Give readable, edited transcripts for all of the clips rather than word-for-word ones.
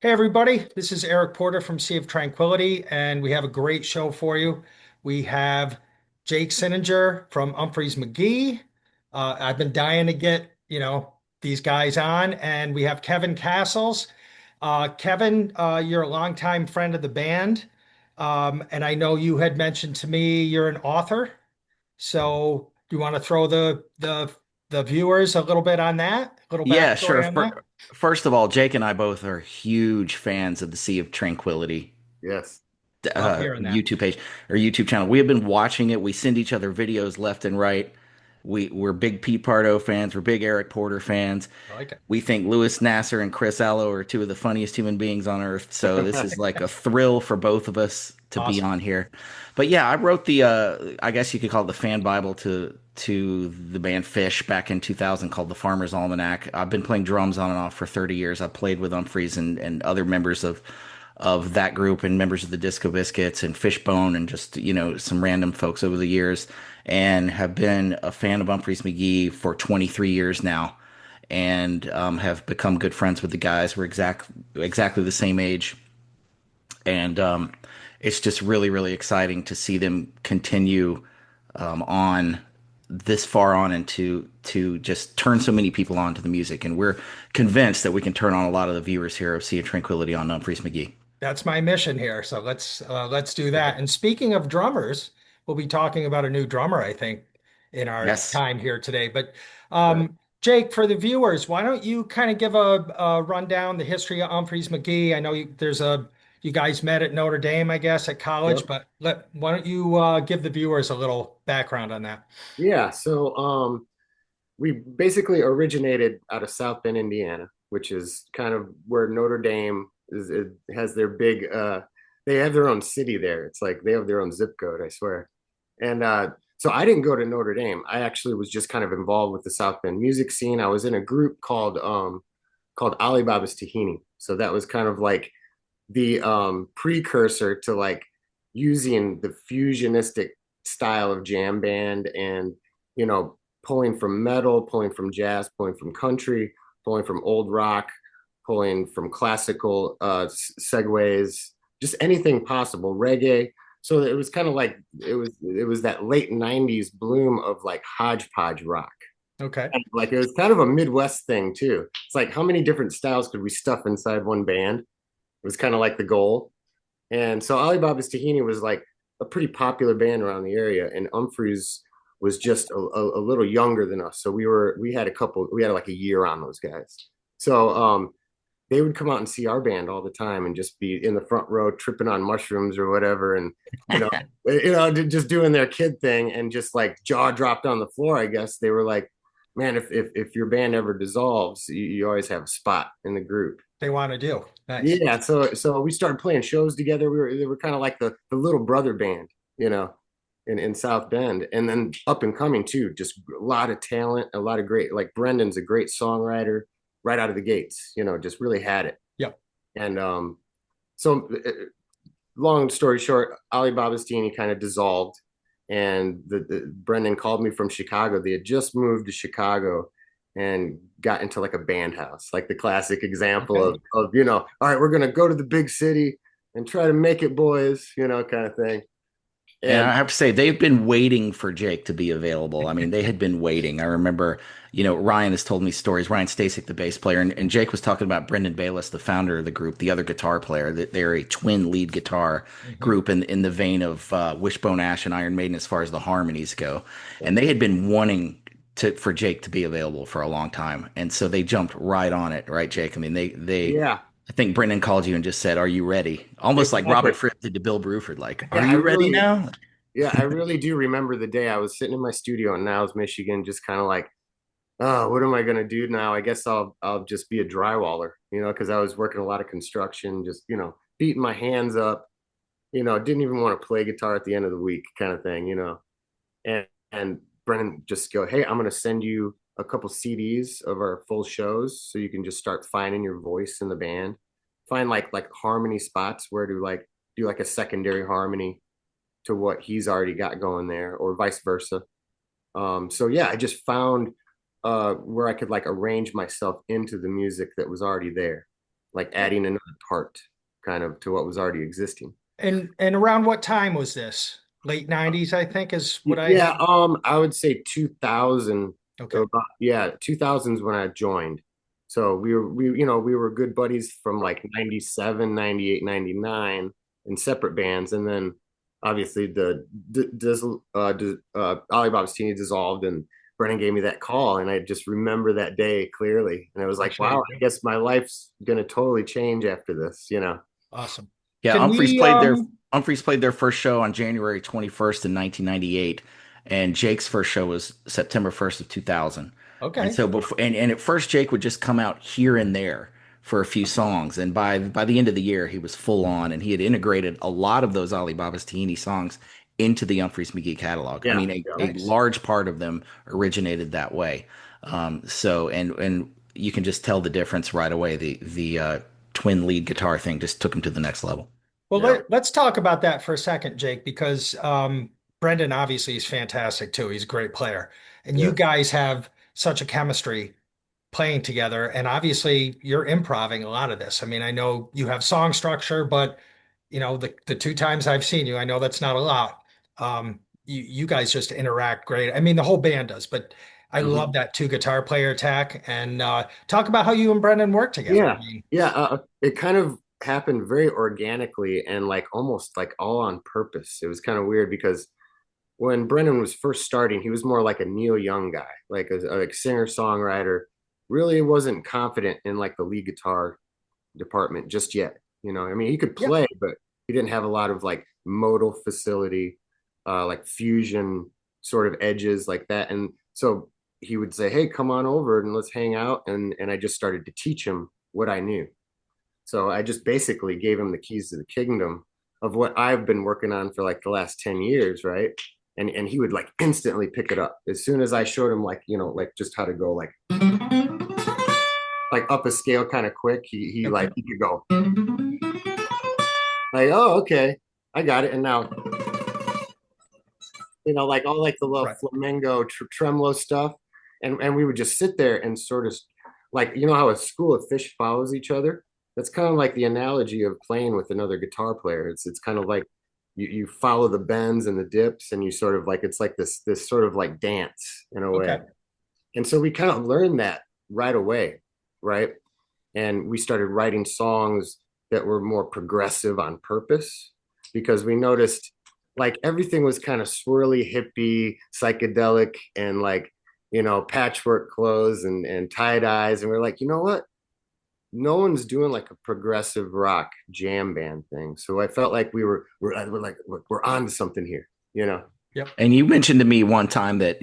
Hey, everybody. This is Eric Porter from Sea of Tranquility, and we have a great show for you. We have Jake Cinninger from Umphrey's McGee. I've been dying to get, these guys on, and we have Kevin Castles. Kevin, you're a longtime friend of the band, and I know you had mentioned to me you're an author. So, do you want to throw the viewers a little bit on that, a little Yeah, sure. backstory on that? First of all, Jake and I both are huge fans of the Sea of Tranquility Yes. Love hearing that. YouTube page or YouTube channel. We have been watching it. We send each other videos left and right. We're big Pete Pardo fans. We're big Eric Porter fans. I like it. We think Louis Nasser and Chris Allo are two of the funniest human beings on earth. So this is like a thrill for both of us to be Awesome. on here. But yeah, I wrote I guess you could call it the fan Bible to the band Fish back in 2000 called The Farmer's Almanac. I've been playing drums on and off for 30 years. I've played with Umphreys and other members of that group and members of the Disco Biscuits and Fishbone and just, some random folks over the years and have been a fan of Umphreys McGee for 23 years now and have become good friends with the guys. We're exactly the same age. And it's just really, really exciting to see them continue on this far on and to just turn so many people on to the music. And we're convinced that we can turn on a lot of the viewers here of Sea of Tranquility on Freeze McGee. That's my mission here. So let's do that. And speaking of drummers, we'll be talking about a new drummer, I think, in our Yes. time here today. But Right. Jake, for the viewers, why don't you kind of give a rundown the history of Umphrey's McGee? I know you guys met at Notre Dame, I guess, at college, Yep. but why don't you give the viewers a little background on that? Yeah. So we basically originated out of South Bend, Indiana, which is kind of where Notre Dame is. It has their big. They have their own city there. It's like they have their own zip code, I swear. And so I didn't go to Notre Dame. I actually was just kind of involved with the South Bend music scene. I was in a group called Alibaba's Tahini. So that was kind of like the precursor to like using the fusionistic style of jam band and you know pulling from metal, pulling from jazz, pulling from country, pulling from old rock, pulling from classical segues, just anything possible, reggae. So it was kind of like it was that late 90s bloom of like hodgepodge rock. Okay. And like it was kind of a Midwest thing too. It's like how many different styles could we stuff inside one band? Was kind of like the goal. And so Alibaba's Tahini was like a pretty popular band around the area, and Umphrey's was just a little younger than us. So we had like a year on those guys. So they would come out and see our band all the time and just be in the front row tripping on mushrooms or whatever, and you know, just doing their kid thing and just like jaw dropped on the floor. I guess they were like, man, if your band ever dissolves, you always have a spot in the group. They want to do. Nice. Yeah, so we started playing shows together. They were kind of like the little brother band, you know, in South Bend, and then up and coming too. Just a lot of talent, a lot of great. Like Brendan's a great songwriter right out of the gates. You know, just really had it. Yep. And so long story short, Alibaba's team kind of dissolved, and the Brendan called me from Chicago. They had just moved to Chicago and got into like a band house, like the classic example Okay. of all right, we're gonna go to the big city and try to make it, boys, kind of thing. And And I have to say, they've been waiting for Jake to be available. I mean, they had been waiting. I remember, Ryan has told me stories. Ryan Stasek, the bass player, and Jake was talking about Brendan Bayless, the founder of the group, the other guitar player. That they're a twin lead guitar Mhm. group in the vein of Wishbone Ash and Iron Maiden as far as the harmonies go. And they had been wanting for Jake to be available for a long time, and so they jumped right on it, right, Jake? I mean, they yeah, I think Brendan called you and just said, "Are you ready?" Almost like Robert exactly. Fripp did to Bill Bruford, like, "Are Yeah, you ready now?" I really do remember the day I was sitting in my studio in Niles, Michigan, just kind of like, oh, what am I gonna do now? I guess I'll just be a drywaller, because I was working a lot of construction, just beating my hands up, didn't even want to play guitar at the end of the week, kind of thing. And Brennan just go, hey, I'm gonna send you a couple CDs of our full shows so you can just start finding your voice in the band, find like harmony spots where to like do like a secondary harmony to what he's already got going there, or vice versa. So yeah, I just found where I could like arrange myself into the music that was already there. like adding another part kind of to what was already existing. And around what time was this? Late 90s, I think, is what I. Yeah, I would say 2000, Okay. yeah, 2000s when I joined. So we were good buddies from like 97, 98, 99 in separate bands. And then obviously the Alibaba's Teeny dissolved and Brennan gave me that call. And I just remember that day clearly. And I was I'm like, sure wow, you I do. guess my life's gonna totally change after this, you know? Awesome. Yeah, Can we Humphreys played their first show on January 21st in 1998, and Jake's first show was September 1st of 2000. And okay. so before and at first Jake would just come out here and there for a few songs, and by the end of the year he was full on, and he had integrated a lot of those Alibaba's Tahini songs into the Humphreys McGee catalog. I Yeah, mean, yeah. a Nice. large part of them originated that way. So and you can just tell the difference right away. The twin lead guitar thing just took him to the next level. Well, Yeah. let's talk about that for a second, Jake, because Brendan obviously is fantastic too. He's a great player. And you Yes. guys have such a chemistry playing together. And obviously you're improving a lot of this. I mean, I know you have song structure, but the two times I've seen you, I know that's not a lot. You guys just interact great. I mean, the whole band does, but I love Mhm. that two guitar player attack. And talk about how you and Brendan work together. I Yeah, mean, yeah. It kind of happened very organically and like almost like all on purpose. It was kind of weird because when Brennan was first starting, he was more like a Neil Young guy, like a like singer songwriter. Really wasn't confident in like the lead guitar department just yet. I mean, he could yeah, play, but he didn't have a lot of like modal facility, like fusion sort of edges like that. And so he would say, "Hey, come on over and let's hang out." And I just started to teach him what I knew. So I just basically gave him the keys to the kingdom of what I've been working on for like the last 10 years, right? And he would like instantly pick it up as soon as I showed him like, like just how to go like up a scale kind of quick. He okay, like he could go like, oh, okay, I got it. And now, like all like the little right, flamenco tremolo stuff. And we would just sit there and sort of like, how a school of fish follows each other. That's kind of like the analogy of playing with another guitar player. It's kind of like you follow the bends and the dips and you sort of like, it's like this sort of like dance in a way. okay. And so we kind of learned that right away, right? And we started writing songs that were more progressive on purpose because we noticed like everything was kind of swirly, hippie, psychedelic, and like, patchwork clothes and tie dyes. And we're like, you know what? No one's doing like a progressive rock jam band thing. So I felt like we're on to something here, you know? Yep. And you mentioned to me one time that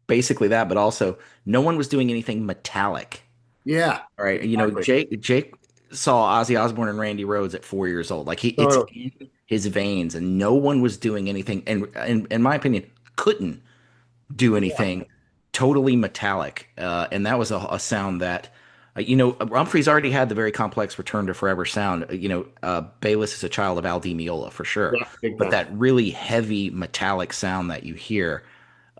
basically that, but also no one was doing anything metallic. Yeah, All right, exactly. Jake saw Ozzy Osbourne and Randy Rhoads at 4 years old. Like it's Totally. in his veins, and no one was doing anything. And in my opinion, couldn't do Yeah. anything totally metallic. And that was a sound that, Humphreys already had the very complex Return to Forever sound. Bayless is a child of Al Di Meola for sure, Yeah, big but time. that really heavy metallic sound that you hear,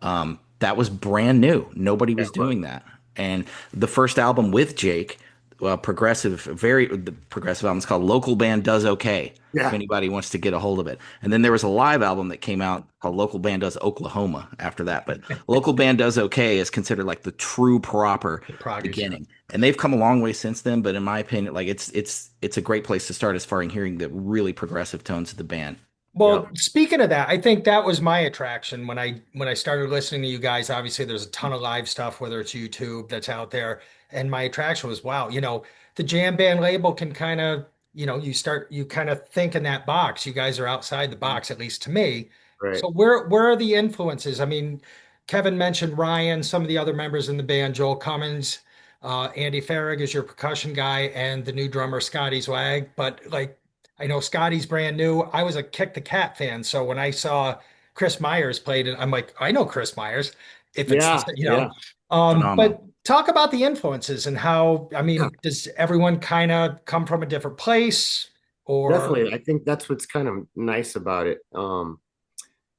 that was brand new. Nobody Yeah, was it was. doing that. And the first album with Jake, the progressive album is called Local Band Does Okay. If Yeah, anybody wants to get a hold of it. And then there was a live album that came out called Local Band Does Oklahoma after that. But Local Band Does Okay is considered like the true proper The proggies, yeah. beginning. And they've come a long way since then, but in my opinion, like it's a great place to start as far as hearing the really progressive tones of the band. yeah, Well, speaking of that, I think that was my attraction when I started listening to you guys. Obviously, there's a ton of live stuff, whether it's YouTube that's out there, and my attraction was, wow, the jam band label can kind of, you kind of think in that box. You guys are outside the box, at least to me. right. So where are the influences? I mean, Kevin mentioned Ryan, some of the other members in the band, Joel Cummins, Andy Farrig is your percussion guy, and the new drummer Scotty Zwag, but like. I know Scotty's brand new. I was a Kick the Cat fan, so when I saw Chris Myers played it, I'm like, I know Chris Myers. If it's Yeah, yeah, but Phenomenal. talk about the influences and how, I yeah. mean, does everyone kind of come from a different place or Definitely. I think that's what's kind of nice about it.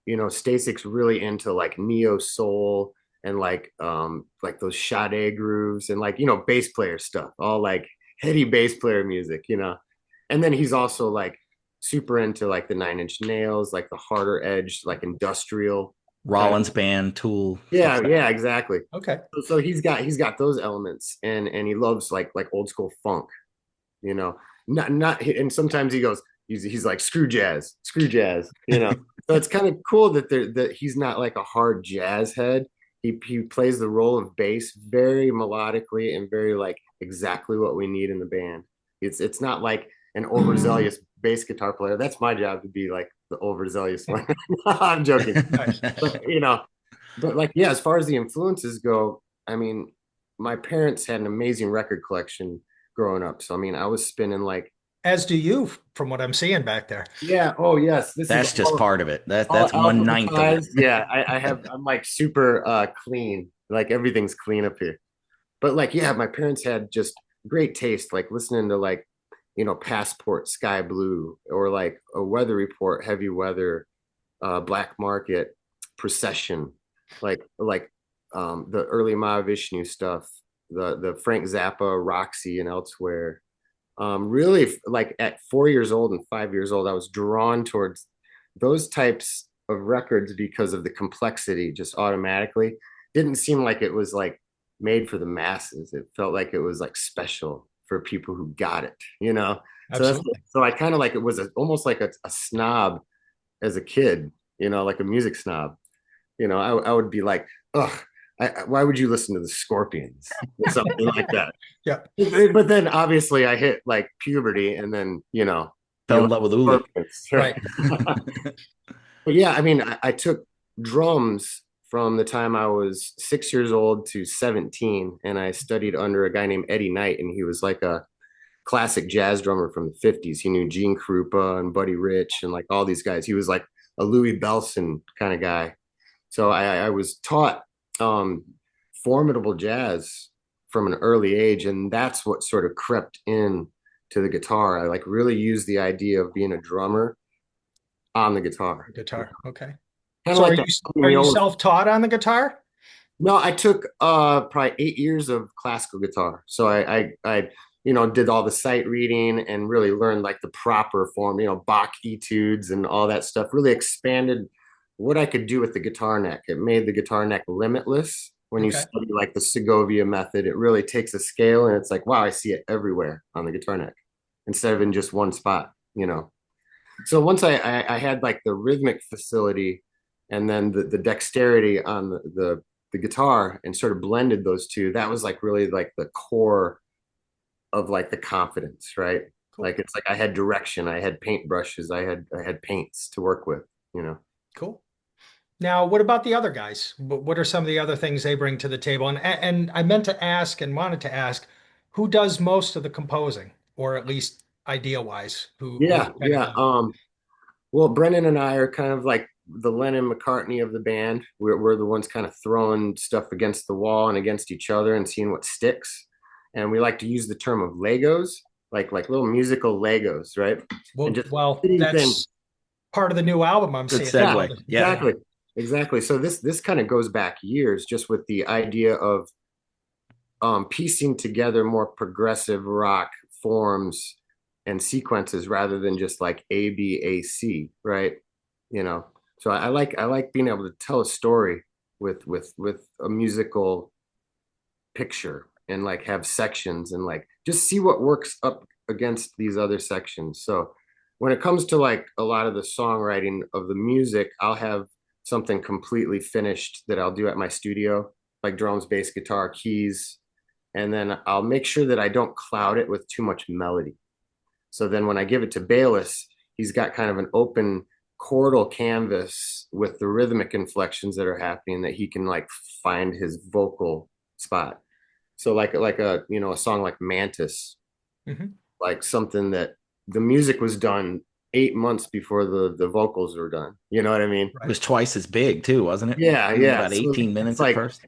Stasik's really into like neo soul and like those Sade grooves and like, bass player stuff, all like heady bass player music, you know. And then he's also like super into like the Nine Inch Nails, like the harder edge, like industrial kind of. Rollins band, Tool, stuff Yeah, like yeah, exactly. Okay. So he's got those elements, and he loves like old school funk, you know. Not and sometimes he goes, he's like screw jazz, you know. So it's kind of cool that he's not like a hard jazz head. He plays the role of bass very melodically and very like exactly what we need in the band. It's not like an overzealous bass guitar player. That's my job to be like the overzealous one. I'm joking, Nice. but you know, but like yeah, as far as the influences go, I mean, my parents had an amazing record collection growing up. So I mean, I was spinning like As do you, from what I'm seeing back there. yeah, oh yes, this is that's just part of it. all That's one ninth of it. alphabetized. Yeah, I'm like super clean. Like everything's clean up here. But like yeah, my parents had just great taste, like listening to like, you know, Passport Sky Blue or like a Weather Report, Heavy Weather, Black Market, Procession, the early Mahavishnu stuff, the Frank Zappa, Roxy, and elsewhere. Really, like at 4 years old and 5 years old, I was drawn towards those types of records because of the complexity. Just automatically, didn't seem like it was like made for the masses. It felt like it was like special for people who got it, you know. So that's Absolutely. so I kind of like it was almost like a snob as a kid, you know, like a music snob. You know, I would be like, ugh, why would you listen to the Scorpions or something like that? Yeah. But then obviously I hit like puberty, and then you know you Fell like in love with Uli. Scorpions, Right. right? But yeah, I mean, I took drums from the time I was 6 years old to 17, and I studied under a guy named Eddie Knight, and he was like a classic jazz drummer from the 50s. He knew Gene Krupa and Buddy Rich and like all these guys. He was like a Louis Bellson kind of guy. So I was taught um, formidable jazz from an early age, and that's what sort of crept in to the guitar. I like really used the idea of being a drummer on the guitar, Guitar. Okay. kind of So like that. are you Viola. self-taught on the guitar? No, I took probably 8 years of classical guitar. So I you know did all the sight reading and really learned like the proper form, you know, Bach etudes and all that stuff. Really expanded what I could do with the guitar neck. It made the guitar neck limitless. When you Okay. study like the Segovia method, it really takes a scale and it's like, wow, I see it everywhere on the guitar neck instead of in just one spot, you know. So once I had like the rhythmic facility and then the dexterity on the guitar and sort of blended those two, that was like really like the core of like the confidence, right? Cool. Like it's like I had direction, I had paintbrushes, I had paints to work with, you know. Cool. Now, what about the other guys? What are some of the other things they bring to the table? And I meant to ask and wanted to ask, who does most of the composing, or at least idea wise, who's Yeah, kind of yeah. Well, Brennan and I are kind of like the Lennon McCartney of the band. We're the ones kind of throwing stuff against the wall and against each other and seeing what sticks. And we like to use the term of Legos, like little musical Legos, right? And just well, fitting things. that's part of the new album I'm Good seeing. Yeah, segue. Yeah. Yeah. exactly. Exactly. So this kind of goes back years just with the idea of piecing together more progressive rock forms and sequences rather than just like A B A C, right? You know. So I like being able to tell a story with a musical picture and like have sections and like just see what works up against these other sections. So when it comes to like a lot of the songwriting of the music, I'll have something completely finished that I'll do at my studio, like drums, bass, guitar, keys, and then I'll make sure that I don't cloud it with too much melody. So then when I give it to Bayless, he's got kind of an open chordal canvas with the rhythmic inflections that are happening that he can like find his vocal spot. So like a you know a song like Mantis, Hmm. like something that the music was done 8 months before the vocals were done. You know what I mean? It Right. was twice as big too, wasn't it? Yeah, It was yeah. about So 18 it's minutes at like first.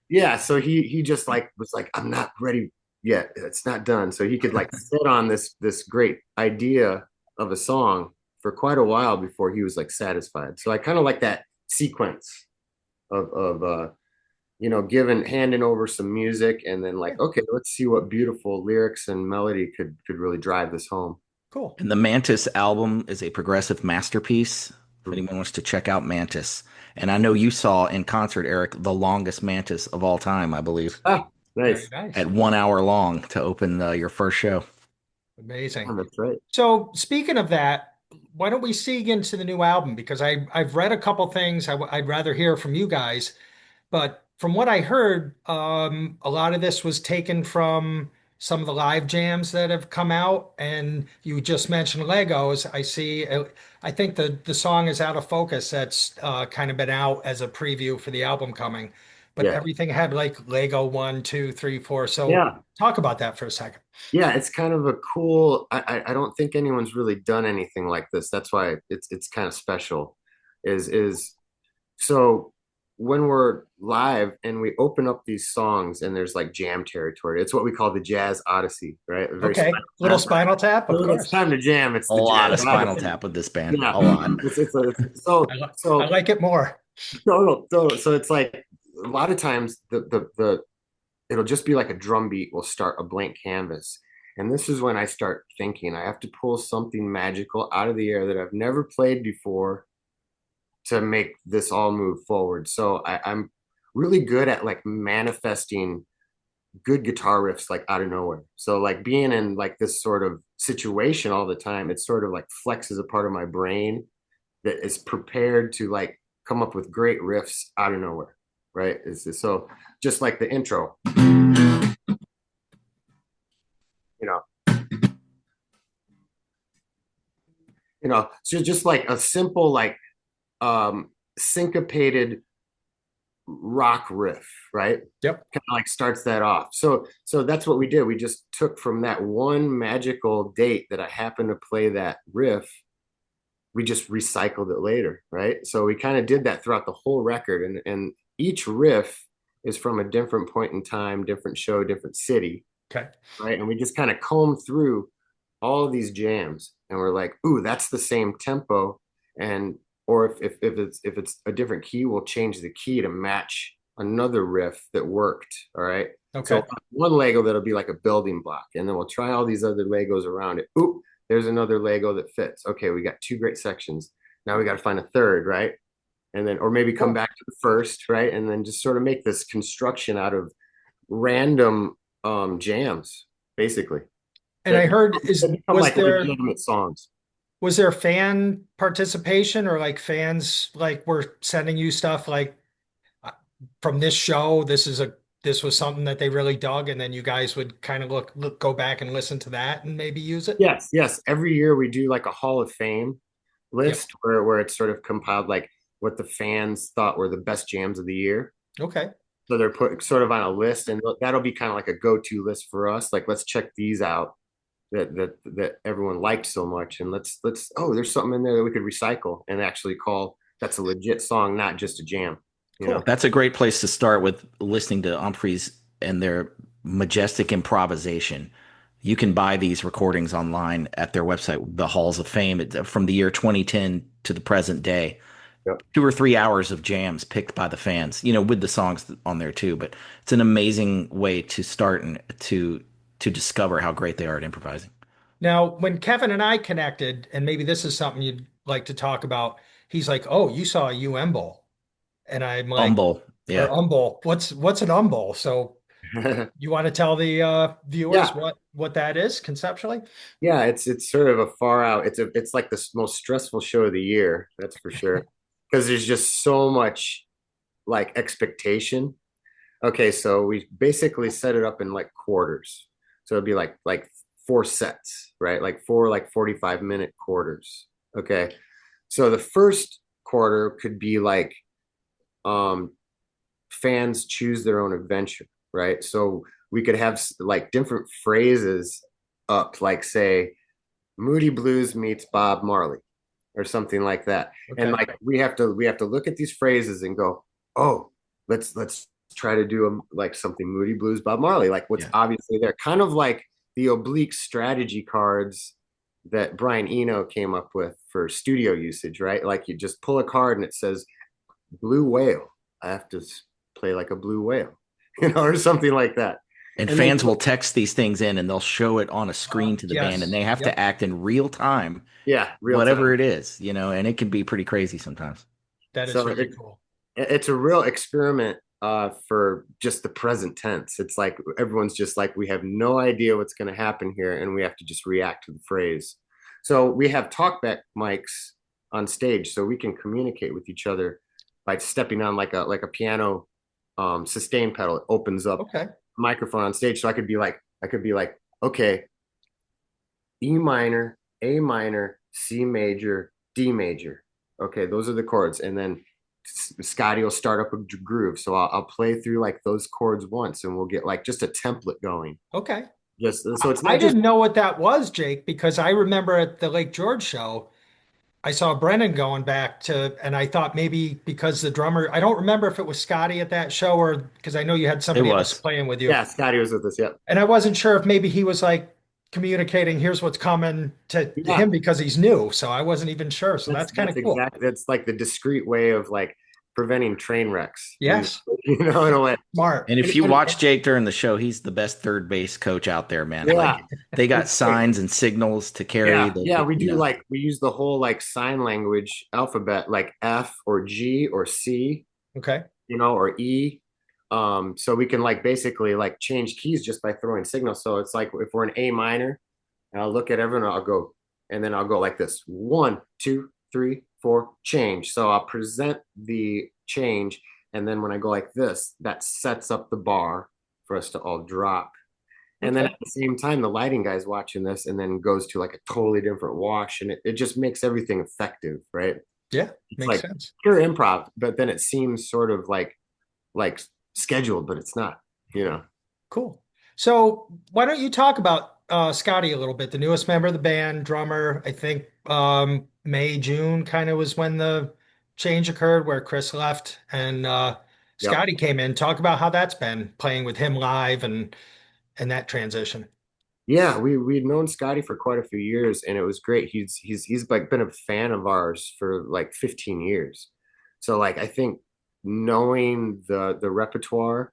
yeah, so he just like was like, I'm not ready yet. It's not done. So he could like sit on this great idea of a song for quite a while before he was like satisfied. So I kind of like that sequence of handing over some music, and then Yeah, like, okay, let's see what beautiful lyrics and melody could really drive this home. cool. And the Mantis album is a progressive masterpiece. If Hmm. anyone wants to check out Mantis, and I know you saw in concert, Eric, the longest Mantis of all time, I believe, Ah, Very nice. nice. at 1 hour long to open your first show. Amazing. Oh, that's right. So speaking of that, why don't we see into the new album? Because I've read a couple things. I'd rather hear from you guys. But from what I heard, a lot of this was taken from some of the live jams that have come out. And you just mentioned Legos. I see. I think the song is Out of Focus. That's kind of been out as a preview for the album coming. But Yeah. everything had like Lego one, two, three, four. So Yeah. talk about that for a second. Yeah, it's kind of a cool. I don't think anyone's really done anything like this. That's why it's kind of special. Is so when we're live and we open up these songs and there's like jam territory. It's what we call the Jazz Odyssey, right? A very Okay, Spinal little Tap. Spinal Tap, of When it's course. time to jam, it's A the lot Jazz of Spinal Odyssey. Tap with this band, Yeah, a lot. so I so like it more. so it's like a lot of times the it'll just be like a drum beat will start a blank canvas. And this is when I start thinking I have to pull something magical out of the air that I've never played before to make this all move forward. So I'm really good at like manifesting good guitar riffs like out of nowhere. So like being in like this sort of situation all the time, it sort of like flexes a part of my brain that is prepared to like come up with great riffs out of nowhere. Right. So just like the intro, you know, so just like a simple like syncopated rock riff, right? Yep. Kind of like starts that off. So that's what we did. We just took from that one magical date that I happened to play that riff, we just recycled it later, right? So we kind of did that throughout the whole record, and each riff is from a different point in time, different show, different city, Okay. right? And we just kind of comb through all of these jams, and we're like, ooh, that's the same tempo, and or if it's a different key, we'll change the key to match another riff that worked. All right. So Okay. one Lego that'll be like a building block, and then we'll try all these other Legos around it. Ooh, there's another Lego that fits. Okay, we got two great sections. Now we got to find a third, right? And then, or maybe come Cool. back to the first, right? And then just sort of make this construction out of random jams, basically And that I heard that is become like legitimate songs. was there fan participation or like fans like were sending you stuff like uh, from this show, this was something that they really dug, and then you guys would kind of go back and listen to that and maybe use it? Yes, yes. Every year we do like a Hall of Fame Yep. list where it's sort of compiled like what the fans thought were the best jams of the year. Okay. So they're put sort of on a list, and that'll be kind of like a go-to list for us. Like, let's check these out that everyone liked so much, and let's oh, there's something in there that we could recycle and actually call that's a legit song, not just a jam. You know? Cool. That's a great place to start with listening to Umphrey's and their majestic improvisation. You can buy these recordings online at their website, the Halls of Fame, from the year 2010 to the present day. Yep. 2 or 3 hours of jams picked by the fans, with the songs on there too. But it's an amazing way to start and to discover how great they are at improvising. Now, when Kevin and I connected, and maybe this is something you'd like to talk about, he's like, "Oh, you saw a UM and I'm like, Humble, "Or yeah. What's an umble?" So you want to tell the viewers Yeah, what that is conceptually? yeah. It's sort of a far out. It's like the most stressful show of the year. That's for sure. Because there's just so much like expectation. Okay, so we basically set it up in like quarters. So it'd be like four sets, right? Like four like 45-minute quarters. Okay. So the first quarter could be like um fans choose their own adventure, right? So we could have like different phrases up, like say Moody Blues meets Bob Marley or something like that. And Okay. like we have to look at these phrases and go, oh, let's try to do like something Moody Blues Bob Marley, like what's Yeah. obviously there, kind of like the oblique strategy cards that Brian Eno came up with for studio usage, right? Like you just pull a card and it says blue whale. I have to play like a blue whale, or something like that. And And then, fans will text these things in and they'll show it on a screen to the band and Yes. they have to Yep. act in real time, yeah, real whatever time. it is, and it can be pretty crazy sometimes. That is So really cool. it's a real experiment for just the present tense. It's like everyone's just like, we have no idea what's going to happen here, and we have to just react to the phrase. So we have talkback mics on stage, so we can communicate with each other by stepping on like a piano sustain pedal. It opens up Okay. microphone on stage, so I could be like, okay, E minor, A minor, C major, D major. Okay, those are the chords. And then Scotty will start up a groove. So I'll play through like those chords once and we'll get like just a template going. Okay. Just so it's I not just, didn't know what that was, Jake, because I remember at the Lake George show, I saw Brennan going back to, and I thought maybe because the drummer, I don't remember if it was Scotty at that show or because I know you had It somebody else was. playing with you. yeah, Scotty was with us. Yep. And I wasn't sure if maybe he was like communicating, here's what's coming to Yeah. him because he's new. So I wasn't even sure. So that's kind That's of cool. exactly, that's like the discreet way of like preventing train wrecks, Yes. in a way. Smart. And if you And watch Jake during the show, he's the best third base coach out there, man. yeah, Like they got it's great. signs and signals to carry Yeah, the, we you do know. like we use the whole like sign language alphabet, like F or G or C, Okay. or E. So we can like basically like change keys just by throwing signals. So it's like if we're in A minor, and I'll look at everyone, I'll go, and then I'll go like this: 1, 2, 3, 4, change. So I'll present the change, and then when I go like this, that sets up the bar for us to all drop. And then Okay. at the same time, the lighting guy's watching this and then goes to like a totally different wash. And it just makes everything effective, right? Yeah. It's Makes like sense. pure improv, but then it seems sort of like scheduled, but it's not, you know. Cool. So why don't you talk about Scotty a little bit, the newest member of the band, drummer. I think May, June kind of was when the change occurred where Chris left and Yep. Scotty came in. Talk about how that's been playing with him live and that transition. Yeah, we'd known Scotty for quite a few years and it was great. He's like been a fan of ours for like 15 years. So like I think knowing the repertoire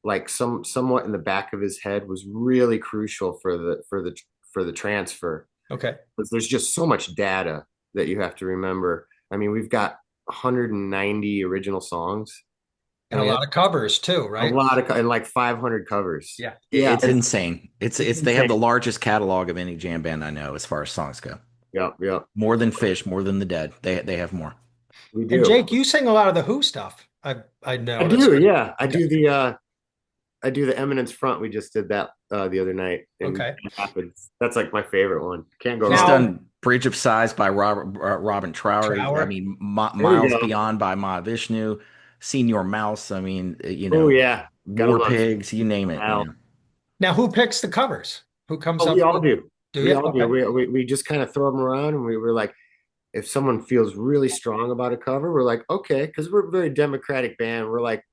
like somewhat in the back of his head was really crucial for the transfer Okay. because there's just so much data that you have to remember. I mean, we've got 190 original songs And and a we have lot of covers too, a right? lot of and like 500 covers. Yeah. Yeah, It's insane. it's It's they have the insane. largest catalog of any jam band I know as far as songs go. Yeah, yeah, More than Fish, more than the Dead. They have more. we And do. Jake, you sing a lot of the Who stuff. I I noticed. do. Yeah, Okay. I do the Eminence Front. We just did that the other night in Okay. Rapids. That's like my favorite one. Can't go He's wrong. Now, done Bridge of Sighs by Robin Trower. I Trower. mean, There we Miles go. Beyond by Ma Vishnu, Senior Mouse. I mean, Oh yeah, gotta War love Pigs, you name it. Al. Now who picks the covers? Who comes Oh, we up all with, do. do We you? all do. Okay. We just kind of throw them around, and we were like, if someone feels really strong about a cover, we're like, okay, because we're a very democratic band. We're like,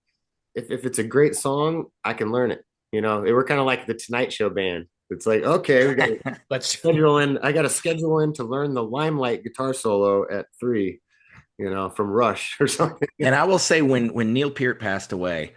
if it's a great song, I can learn it. We're kind of like the Tonight Show band. It's like, okay, we got to Let's schedule in. I got to schedule in to learn the Limelight guitar solo at 3, from Rush or something. And I will say, when Neil Peart passed away,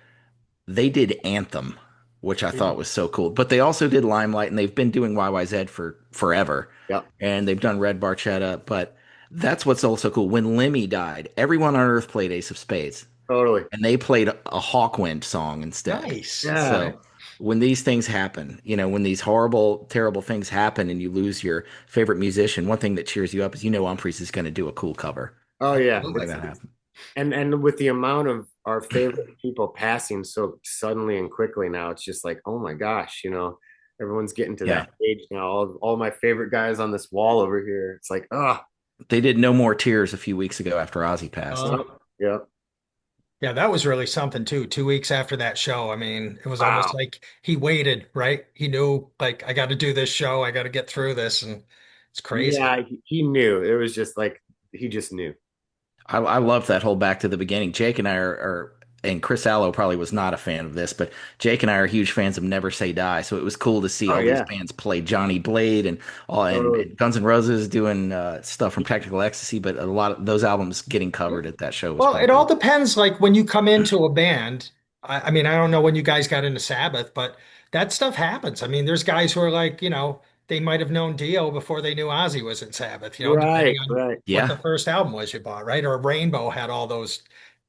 they did Anthem, which I thought was so cool. But they also did Limelight, and they've been doing YYZ for forever. Yep, And they've done Red Barchetta. But that's what's also cool. When Lemmy died, everyone on Earth played Ace of Spades, totally. and they played a Hawkwind song instead. nice. Yeah. So when these things happen, when these horrible, terrible things happen, and you lose your favorite musician, one thing that cheers you up is Umphrey's is going to do a cool cover. Oh yeah. Like Absolutely. that happen. And with the amount of our favorite people passing so suddenly and quickly now, it's just like, oh my gosh, everyone's getting to Yeah. that age now. All my favorite guys on this wall over here. It's like, oh, They did No More Tears a few weeks ago after Ozzy passed. yeah, yeah. Yeah, that was really something too. 2 weeks after that show, I mean, it was almost Wow. like he waited, right? He knew, like, I got to do this show. I got to get through this. And it's crazy. Yeah, he knew. It was just like he just knew. I love that whole back to the beginning. Jake and I are and Chris Allo probably was not a fan of this, but Jake and I are huge fans of Never Say Die. So it was cool to see Oh all these yeah, bands play Johnny Blade and all totally. and Guns N' Roses doing stuff from Technical Ecstasy, but a lot of those albums getting covered at that show was Well, pretty it all cool. depends. Like when you come into a band, I mean, I don't know when you guys got into Sabbath, but that stuff happens. I mean, there's guys who are like, they might have known Dio before they knew Ozzy was in Sabbath, depending Right, on right. what the Yeah, first album was you bought, right? Or Rainbow had all those,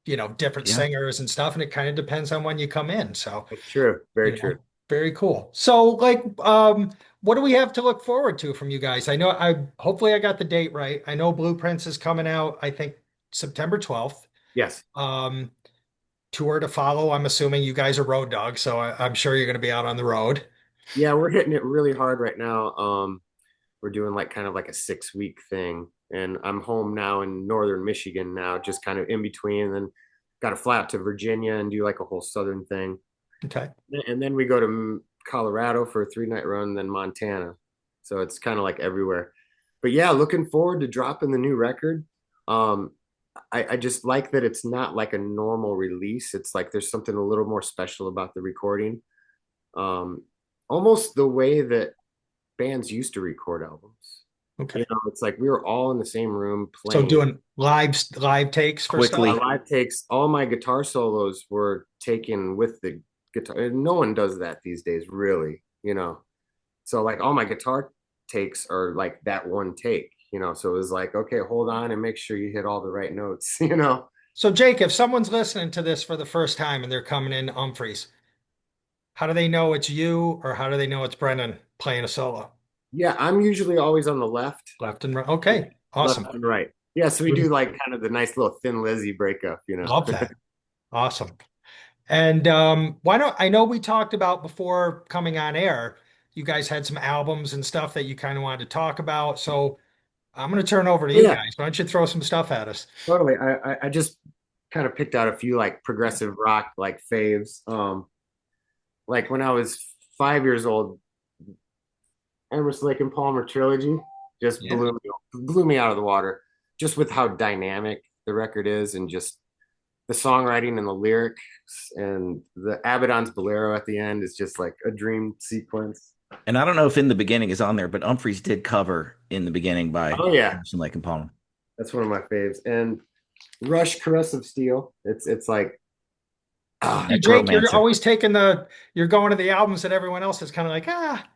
different yeah. singers and stuff, and it kind of depends on when you come in. So, That's true. Very true. very cool. So, like, what do we have to look forward to from you guys? I know hopefully I got the date right. I know Blueprints is coming out, I think September 12th. Yes. Um, Tour to follow. I'm assuming you guys are road dogs, so I'm sure you're going to be out on the road. Yeah, we're hitting it really hard right now. We're doing like kind of like a 6 week thing, and I'm home now in northern Michigan now, just kind of in between, and then got to fly out to Virginia and do like a whole southern thing, Okay. and then we go to Colorado for a 3 night run, then Montana. So it's kind of like everywhere. But yeah, looking forward to dropping the new record. Um, I just like that it's not like a normal release. It's like there's something a little more special about the recording. Um, Almost the way that bands used to record albums. Okay. It's like we were all in the same room So playing. doing live takes for My stuff. Quickly. live takes, all my guitar solos were taken with the guitar. And no one does that these days, really. So like all my guitar takes are like that one take. So it was like, okay, hold on and make sure you hit all the right notes. So Jake, if someone's listening to this for the first time and they're coming in Umphreys, how do they know it's you or how do they know it's Brendan playing a solo? Yeah, I'm usually always on the left, Left and right. Okay. Awesome. left and right. Yeah, so we do like kind of the nice little Thin Lizzy breakup. Love that. Awesome. And why don't I know we talked about before coming on air, you guys had some albums and stuff that you kind of wanted to talk about. So I'm going to turn over to you Yeah, guys. Why don't you throw some stuff at us? totally. I just kind of picked out a few like progressive rock like faves. Like when I was 5 years old, Emerson Lake and Palmer trilogy just Yeah. blew me out of the water, just with how dynamic the record is and just the songwriting and the lyrics and the Abaddon's Bolero at the end is just like a dream sequence. And I don't know if In the Beginning is on there, but Humphreys did cover In the Beginning by Oh yeah, Emerson, Lake and Palmer. that's one of my faves. And Rush Caress of Steel. It's like See, Jake, Necromancer. you're going to the albums that everyone else is kind of like,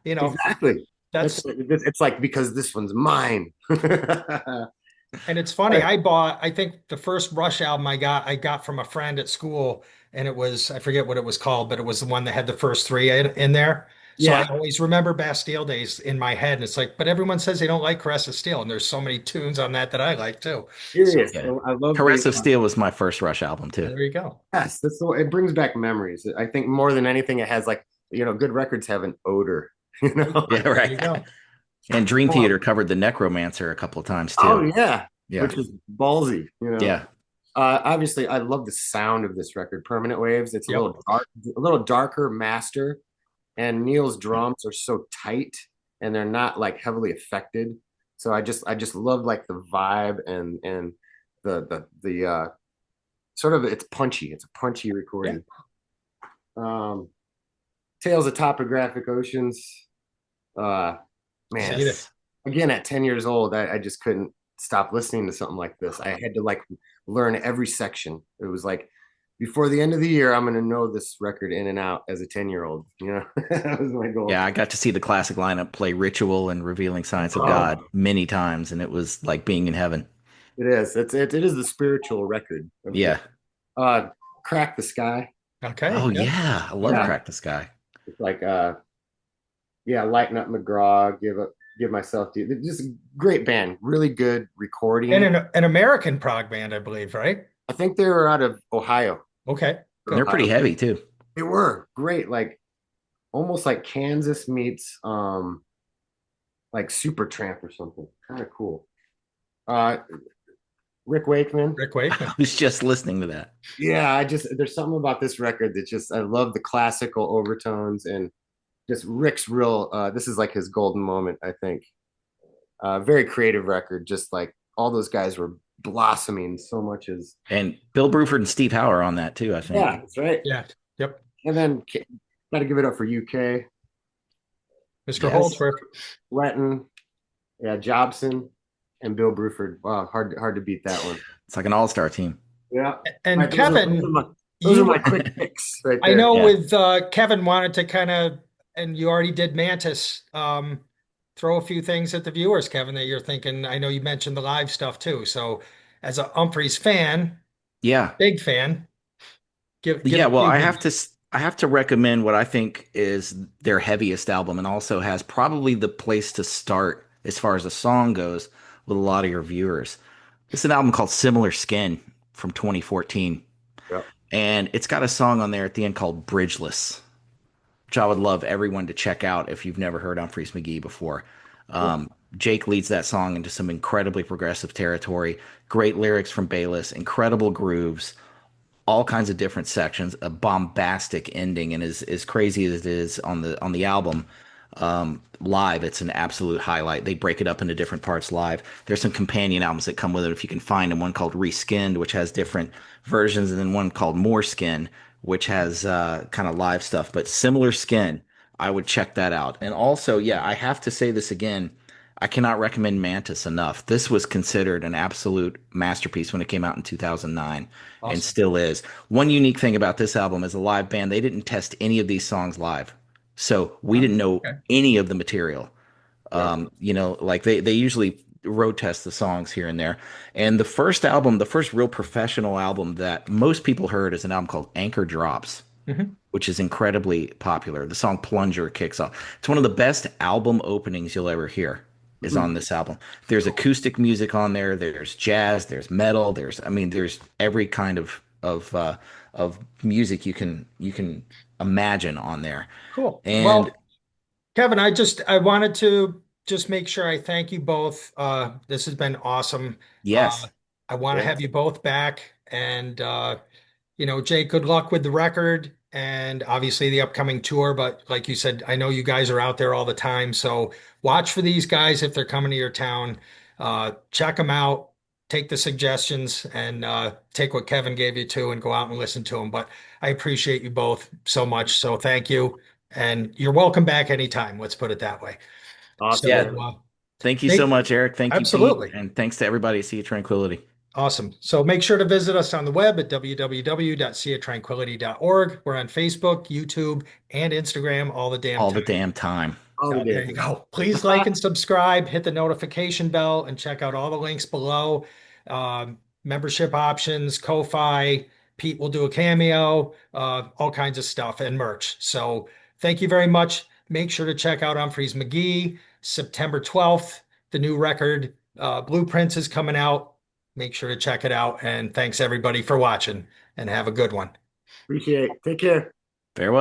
exactly. That's that's, it's like because this one's mine. and it's funny. I think the first Rush album I got from a friend at school, and I forget what it was called, but it was the one that had the first three in there. So I Yeah, always remember Bastille Days in my head, and it's like, but everyone says they don't like Caress of Steel, and there's so many tunes on that that I like too. So serious. Yeah. I love the Caress of Steel was my first Rush album too. there you go. yes. It brings back memories. I think more than anything, it has like good records have an odor. You know. Yeah, There you right. go. And Dream Um, Theater covered the Necromancer a couple of times oh too. yeah, Yeah. which is ballsy. Yeah. Obviously, I love the sound of this record, Permanent Waves. It's a Yep. little dark, a little darker master, and Neil's drums are so tight and they're not like heavily affected. So I just love like the vibe and the sort of it's punchy. It's a punchy Yeah. recording. Um, Tales of Topographic Oceans. Uh, Man, See it. Yes. again at 10 years old, I just couldn't stop listening to something like this. I had to like learn every section. It was like before the end of the year, I'm going to know this record in and out as a 10-year-old. That was my goal. Yeah, I got to see the classic lineup play Ritual and Revealing Science of God Oh, many times, and it was like being in heaven. it is. It is the spiritual record of the Yeah. Crack the Sky. Okay. Oh Yep. yeah, I love Yeah. Crack the Sky. It's like yeah, Lighten Up McGraw, give myself to you. Just a great band, really good And recording. an American prog band, I believe, right? I think they were out of Ohio. Okay. And they're Good. pretty Ohio. heavy too. They were great, like almost like Kansas meets like Supertramp or something. Kind of cool. Uh Rick Wakeman. Rick I Wakeman. was just listening to that. Yeah, there's something about this record that just I love the classical overtones and just Rick's real this is like his golden moment, I think. Very creative record, just like all those guys were blossoming so much as And Bill Bruford and Steve Howe are on that too, I think. yeah, that's right. Yeah. Yep. And then got to give it up for UK, Mr. Yes. Holdsworth. Letton, yeah, Jobson, and Bill Bruford. Wow, hard to beat that one. It's like an all-star team. Yeah. All And right, Kevin, those are my you, quick picks right I there. know Yeah. with Kevin wanted to kind of, and you already did Mantis, throw a few things at the viewers, Kevin, that you're thinking. I know you mentioned the live stuff too. So as a Humphreys fan, Yeah. big fan, give Yeah, a well, few hints. I have to recommend what I think is their heaviest album and also has probably the place to start as far as the song goes with a lot of your viewers. It's an album called Similar Skin from 2014, Yeah. and it's got a song on there at the end called Bridgeless, which I would love everyone to check out if you've never heard Humphreys McGee before. Cool. Jake leads that song into some incredibly progressive territory. Great lyrics from Bayless, incredible grooves, all kinds of different sections, a bombastic ending, and as crazy as it is on the album, live, it's an absolute highlight. They break it up into different parts live. There's some companion albums that come with it if you can find them. One called Reskinned, which has different versions, and then one called More Skin, which has kind of live stuff, but Similar Skin. I would check that out. And also, yeah, I have to say this again. I cannot recommend Mantis enough. This was considered an absolute masterpiece when it came out in 2009 and Awesome. still is. One unique thing about this album as a live band, they didn't test any of these songs live. So we Wow. didn't know Okay. any of the material. Yeah. You know, like they usually road test the songs here and there. And the first album, the first real professional album that most people heard is an album called Anchor Drops, Mhm. which is incredibly popular. The song Plunger kicks off. It's one of the best album openings you'll ever hear is Mhm. on this album. There's Cool. acoustic music on there, there's jazz, there's metal, there's I mean there's every kind of music you can imagine on there. Cool. And Well, Kevin, I wanted to just make sure I thank you both. This has been awesome. Uh, yes, I want to Yeah. have you both back, and Jake, good luck with the record and obviously the upcoming tour. But like you said, I know you guys are out there all the time, so watch for these guys if they're coming to your town. Check them out. Take the suggestions and take what Kevin gave you too, and go out and listen to them. But I appreciate you both so much, so thank you. And you're welcome back anytime. Let's put it that way. Awesome, yeah, So, man. thank you so make much, Eric. Thank you, Pete, absolutely and thanks to everybody at Sea of Tranquility. awesome. So make sure to visit us on the web at www.seatranquility.org. We're on Facebook, YouTube, and Instagram all the damn All time. the damn time. All the There you damn. go. Please like and subscribe, hit the notification bell, and check out all the links below. Membership options, Ko-Fi. Pete will do a cameo, all kinds of stuff, and merch. So thank you very much. Make sure to check out Humphreys McGee, September 12th. The new record, Blueprints, is coming out. Make sure to check it out. And thanks everybody for watching, and have a good one. Appreciate it. Take care. Farewell.